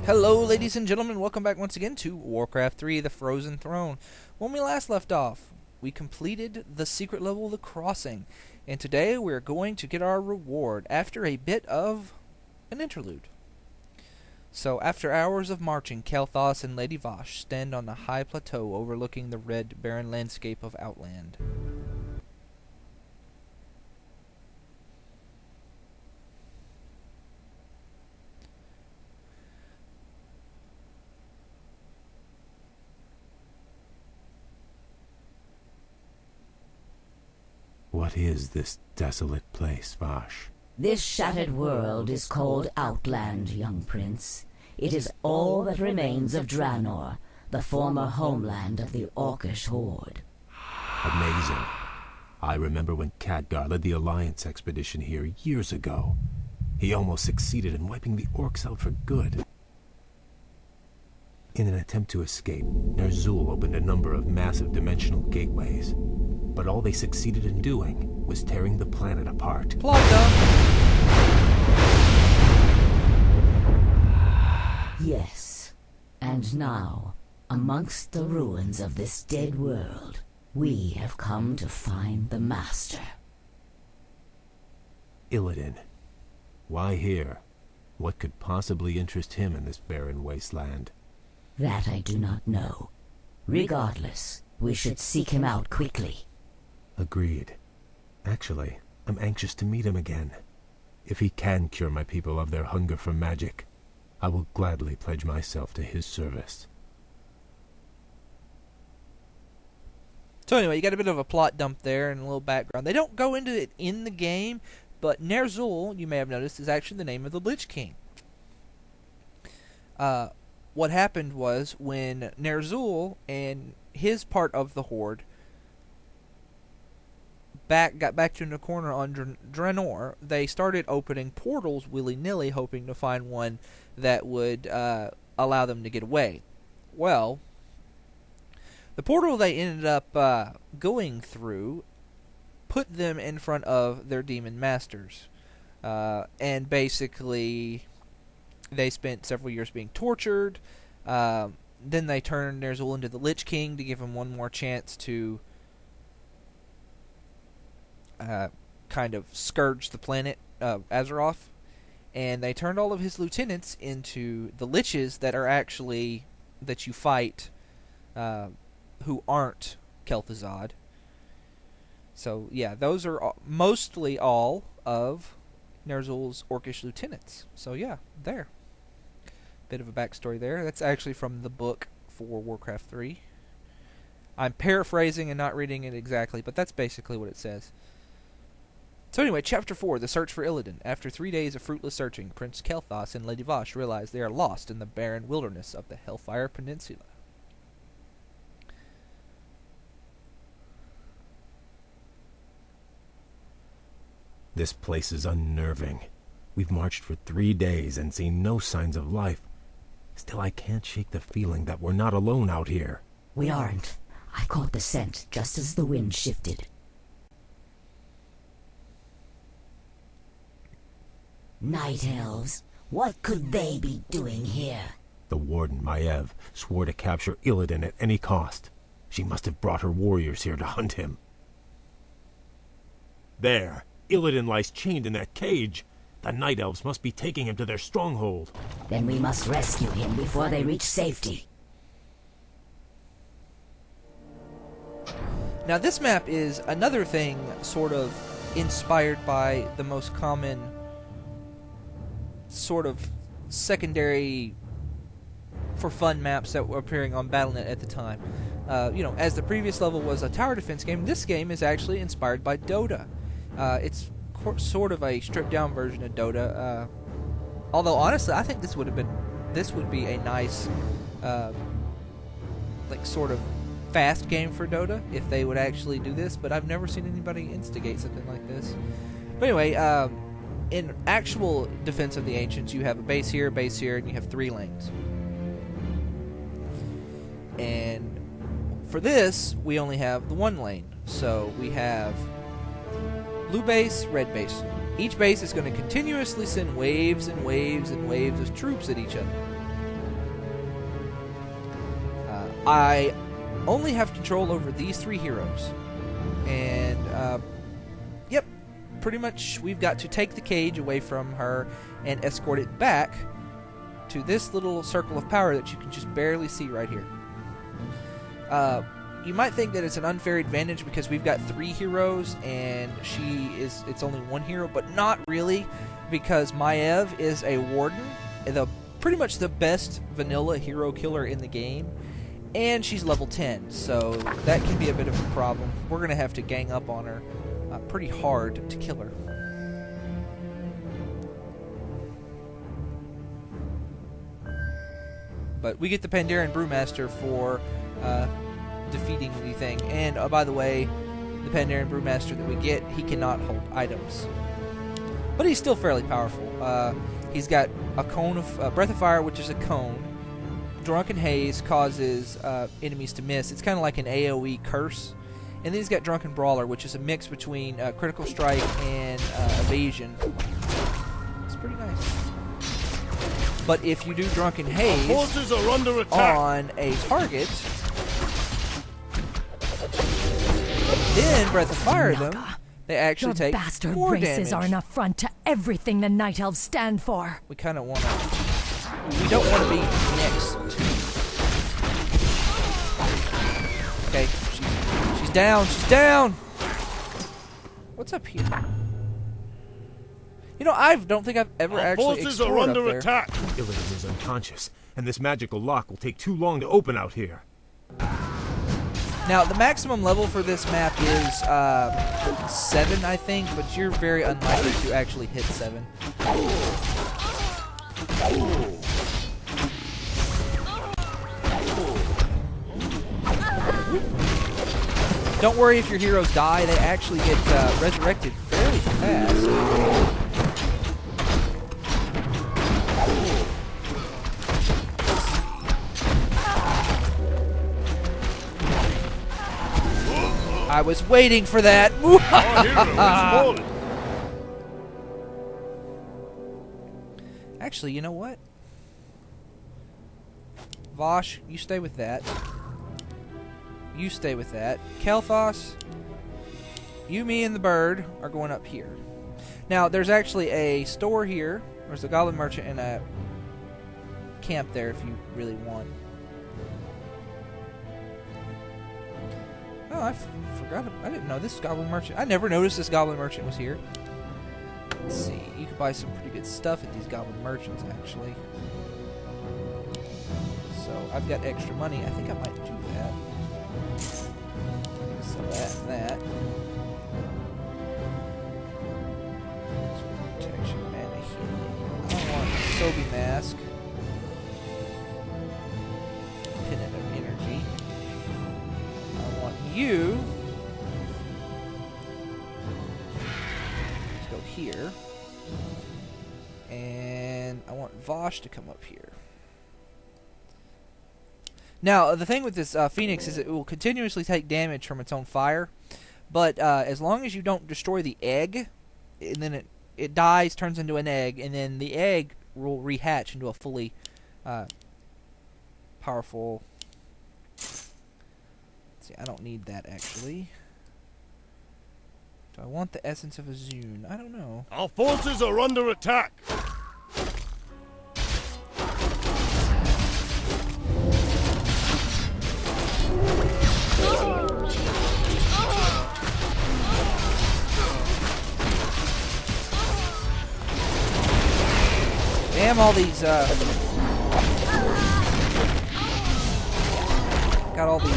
Hello, ladies and gentlemen. Welcome back once again to Warcraft 3, The Frozen Throne. When we last left off, we completed the secret level of the Crossing, and today we're going to get our reward after a bit of an interlude. So, after hours of marching, Kael'thas and Lady Vashj stand on the high plateau overlooking the red, barren landscape of Outland. What is this desolate place, Vashj? This shattered world is called Outland, young prince. It is all that remains of Draenor, the former homeland of the Orcish horde. Amazing. I remember when Khadgar led the Alliance expedition here years ago. He almost succeeded in wiping the Orcs out for good. In an attempt to escape, Ner'zhul opened a number of massive dimensional gateways. But all they succeeded in doing was tearing the planet apart. Plot dump! Yes. And now, amongst the ruins of this dead world, we have come to find the Master. Illidian. Why here? What could possibly interest him in this barren wasteland? That I do not know. Regardless, we should seek him out quickly. Agreed. Actually, I'm anxious to meet him again. If he can cure my people of their hunger for magic, I will gladly pledge myself to his service. So anyway, you got a bit of a plot dump there and a little background. They don't go into it in the game, but Ner'zhul, you may have noticed, is actually the name of the Lich King. What happened was when Ner'zhul and his part of the Horde got back in the corner on Draenor, they started opening portals willy-nilly, hoping to find one that would allow them to get away. Well, the portal they ended up going through put them in front of their demon masters. And basically, they spent several years being tortured. Then they turned Ner'zhul into the Lich King to give him one more chance to kind of scourge the planet of Azeroth, and they turned all of his lieutenants into the Liches that are actually that you fight, who aren't Kel'Thuzad. So yeah, those are mostly all of Ner'zhul's Orcish lieutenants. So yeah, there. Bit of a backstory there. That's actually from the book for Warcraft 3. I'm paraphrasing and not reading it exactly, but that's basically what it says. So anyway, Chapter 4, The Search for Illidian. After 3 days of fruitless searching, Prince Kael'thas and Lady Vashj realize they are lost in the barren wilderness of the Hellfire Peninsula. This place is unnerving. We've marched for 3 days and seen no signs of life. Still, I can't shake the feeling that we're not alone out here. We aren't. I caught the scent just as the wind shifted. Night elves. What could they be doing here? The warden, Maiev, swore to capture Illidian at any cost. She must have brought her warriors here to hunt him. There! Illidian lies chained in that cage. The Night Elves must be taking him to their stronghold. Then we must rescue him before they reach safety. Now this map is another thing sort of inspired by the most common sort of secondary for fun maps that were appearing on Battle.net at the time. As the previous level was a tower defense game, this game is actually inspired by Dota. It's sort of a stripped down version of Dota. Although honestly, I think this would be a nice, sort of fast game for Dota if they would actually do this. But I've never seen anybody instigate something like this. But anyway, in actual Defense of the Ancients, you have a base here, and you have 3 lanes. And for this, we only have the 1 lane. So we have blue base, red base. Each base is going to continuously send waves and waves and waves of troops at each other. I only have control over these 3 heroes. And, yep, pretty much we've got to take the cage away from her and escort it back to this little circle of power that you can just barely see right here. You might think that it's an unfair advantage because we've got 3 heroes and it's only 1 hero, but not really, because Maev is a warden, pretty much the best vanilla hero killer in the game, and she's level 10, so that can be a bit of a problem. We're going to have to gang up on her pretty hard to kill her. But we get the Pandaren Brewmaster for defeating the thing. And by the way, the Pandaren Brewmaster that we get, he cannot hold items. But he's still fairly powerful. He's got a cone of Breath of Fire, which is a cone. Drunken Haze causes enemies to miss. It's kind of like an AoE curse. And then he's got Drunken Brawler, which is a mix between Critical Strike and Evasion. It's pretty nice. But if you do Drunken Haze are under attack. on a target, then Breath of Fire them, they actually take Your bastard more races damage. are an affront to everything the Night Elves stand for. We kind of want to... We don't want to be next. Okay, she's down. She's down! What's up here? You know, I don't think I've ever actually Forces are explored up under there. attack. Illidian is unconscious, and this magical lock will take too long to open out here. Now, the maximum level for this map is 7, I think, but you're very unlikely to actually hit 7. Don't worry if your heroes die, they actually get resurrected fairly fast. I was waiting for that. Our hero has fallen. Actually, you know what? Vosh, you stay with that. You stay with that. Kel'Thas, you, me, and the bird are going up here. Now, there's actually a store here. There's a goblin merchant and a camp there if you really want. Oh, I forgot. I didn't know this goblin merchant. I never noticed this goblin merchant was here. Let's see. You can buy some pretty good stuff at these goblin merchants, actually. So, I've got extra money. I think I might do that. So that and that. Protection, mana healing. I want a Sobi mask. Pennant of energy. I want you. Let's go here. And I want Vosh to come up here. Now, the thing with this Phoenix is it will continuously take damage from its own fire, but as long as you don't destroy the egg, and then it dies, turns into an egg, and then the egg will rehatch into a fully powerful... Let's see, I don't need that, actually. Do I want the essence of a Zune? I don't know. Our forces are under attack. Damn all these, got all these,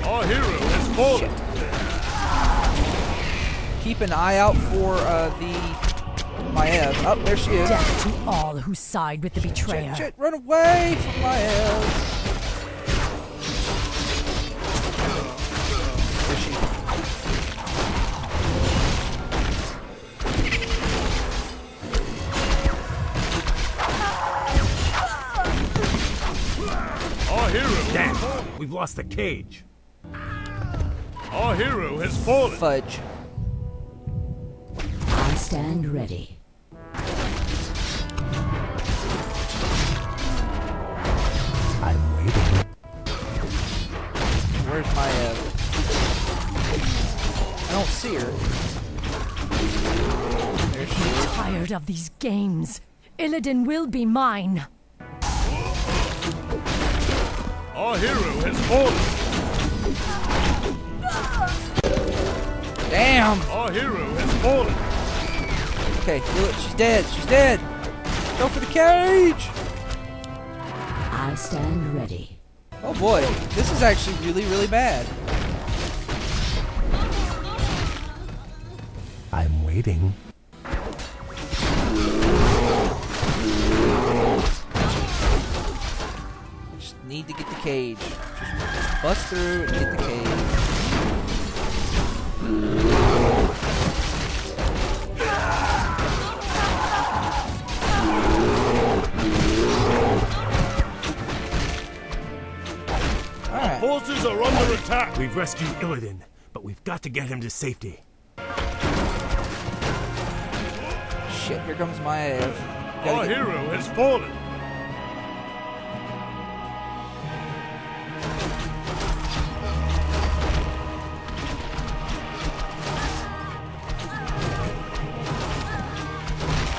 Our hero has fallen. shit. Keep an eye out for, the Maev. Oh, there she is. Death to all who side with the betrayer. Shit, run away from Maev. There she is. Our hero. Damn! We've lost the cage. Our hero has fallen. Fudge. I stand ready. Where's Maya? I don't see her. There she is. Tired of these games. Illidian will be mine. Our hero has fallen. Damn! Our hero has fallen. Okay, do it. She's dead. She's dead. Go for the cage! I stand ready. Oh boy, this is actually really, really bad. I'm waiting. Just need to get the cage. Just bust through and get the cage. Alright. Forces are under attack. We've rescued Illidian, but we've got to get him to safety. Shit, here comes Maya. Our hero has fallen.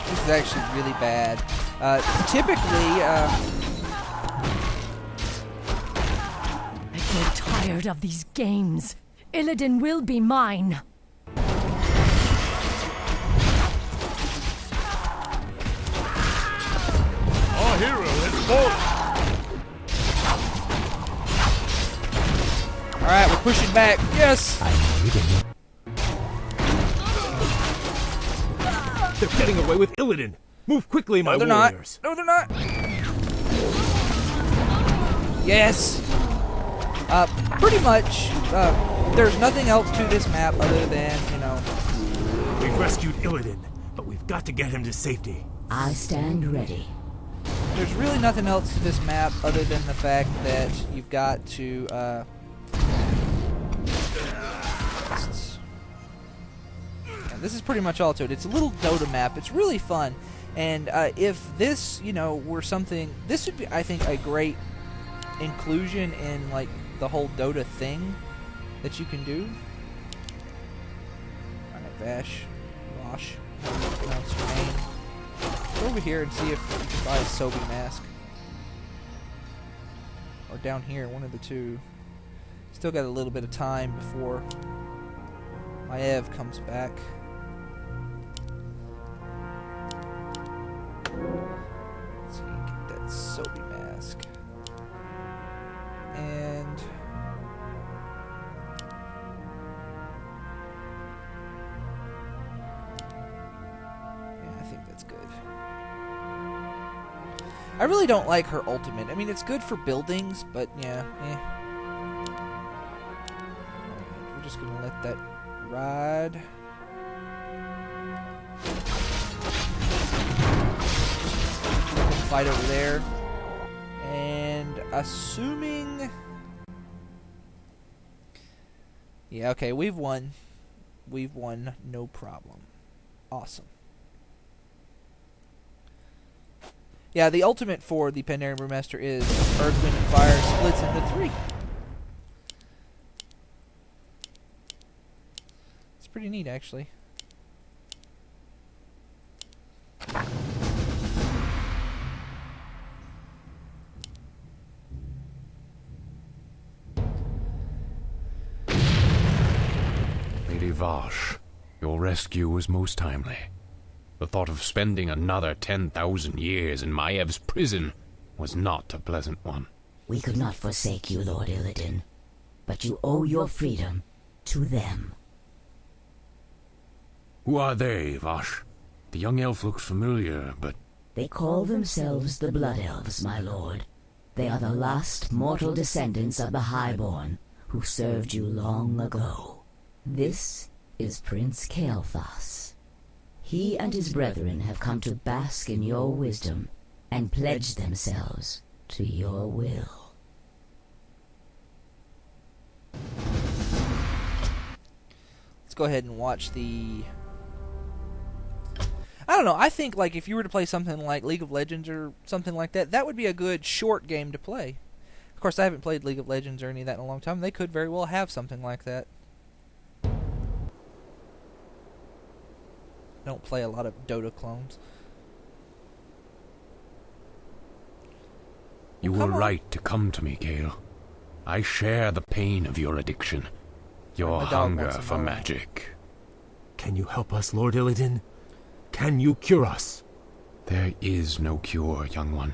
This is actually really bad. Typically, I grow tired of these games. Illidian will be mine. Our hero has fallen. alright, we're pushing back. Yes! I'm waiting. They're getting away with Illidian. Move quickly, my No, they're warriors. not. No, they're not. Yes! Pretty much, there's nothing else to this map other than, you know... We've rescued Illidian, but we've got to get him to safety. I stand ready. There's really nothing else to this map other than the fact that you've got to, yeah, this is pretty much all to it. It's a little Dota map. It's really fun. And if this, you know, were something... This would be, I think, a great inclusion in, like, the whole Dota thing that you can do. Alright, Vash. Wash. Pronounce your name. Go over here and see if you can buy a Sobi mask. Or down here, one of the two. Still got a little bit of time before my Ev comes back. Let's see, get that Sobi mask. And... yeah, I think that's good. I really don't like her ultimate. I mean, it's good for buildings, but yeah, eh. We're just gonna let that ride. Fight over there. And assuming... yeah, okay, we've won. We've won, no problem. Awesome. Yeah, the ultimate for the Pandaren Brewmaster is Earth, Wind, and Fire splits into 3. It's pretty neat, actually. Lady Vash, your rescue was most timely. The thought of spending another 10,000 years in Maev's prison was not a pleasant one. We could not forsake you, Lord Illidian, but you owe your freedom to them. Who are they, Vash? The young elf looks familiar, but... They call themselves the Blood Elves, my lord. They are the last mortal descendants of the Highborn, who served you long ago. This is Prince Kael'thas. He and his brethren have come to bask in your wisdom and pledge themselves to your will. Let's go ahead and watch the... I don't know, I think like if you were to play something like League of Legends or something like that, that would be a good short game to play. Of course, I haven't played League of Legends or any of that in a long time. They could very well have something like that. I don't play a lot of Dota clones. You were right to come to me, Gale. I share the pain of your addiction, your My dog hunger wants to for know. magic. Can you help us, Lord Illidan? Can you cure us? There is no cure, young one.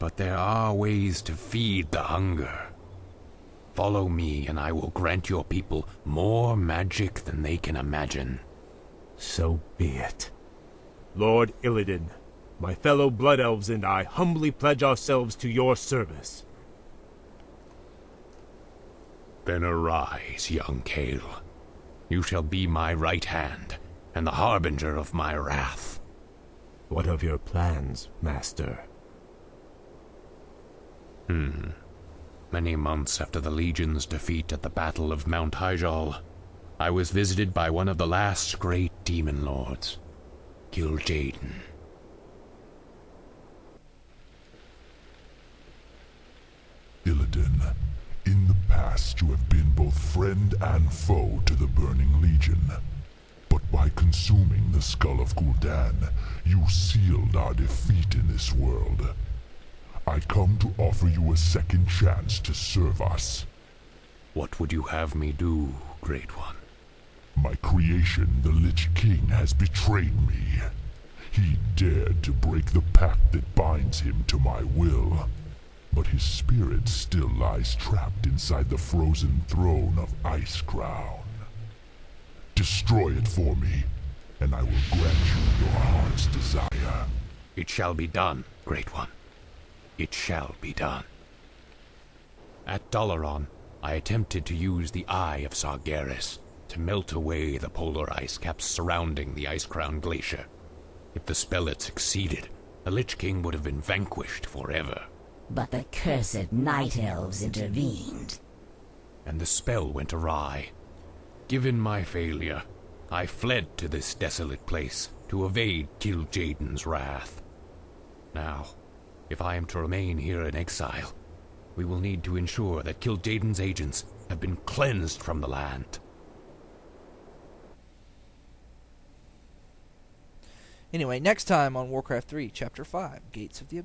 But there are ways to feed the hunger. Follow me, and I will grant your people more magic than they can imagine. So be it. Lord Illidan, my fellow Blood Elves and I humbly pledge ourselves to your service. Then arise, young Gale. You shall be my right hand, and the harbinger of my wrath. What of your plans, Master? Many months after the Legion's defeat at the Battle of Mount Hyjal, I was visited by one of the last great demon lords, Kil'jaeden. Illidan, in the past you have been both friend and foe to the Burning Legion. But by consuming the Skull of Gul'dan, you sealed our defeat in this world. I come to offer you a second chance to serve us. What would you have me do, Great One? My creation, the Lich King, has betrayed me. He dared to break the pact that binds him to my will. But his spirit still lies trapped inside the frozen throne of Icecrown. Destroy it for me, and I will grant you your heart's desire. It shall be done, Great One. It shall be done. At Dalaran, I attempted to use the Eye of Sargeras to melt away the polar ice caps surrounding the Icecrown Glacier. If the spell had succeeded, the Lich King would have been vanquished forever. But the cursed Night Elves intervened. And the spell went awry. Given my failure, I fled to this desolate place to evade Kil'jaeden's wrath. Now, if I am to remain here in exile, we will need to ensure that Kil'jaeden's agents have been cleansed from the land. Anyway, next time on Warcraft 3, Chapter 5, Gates of the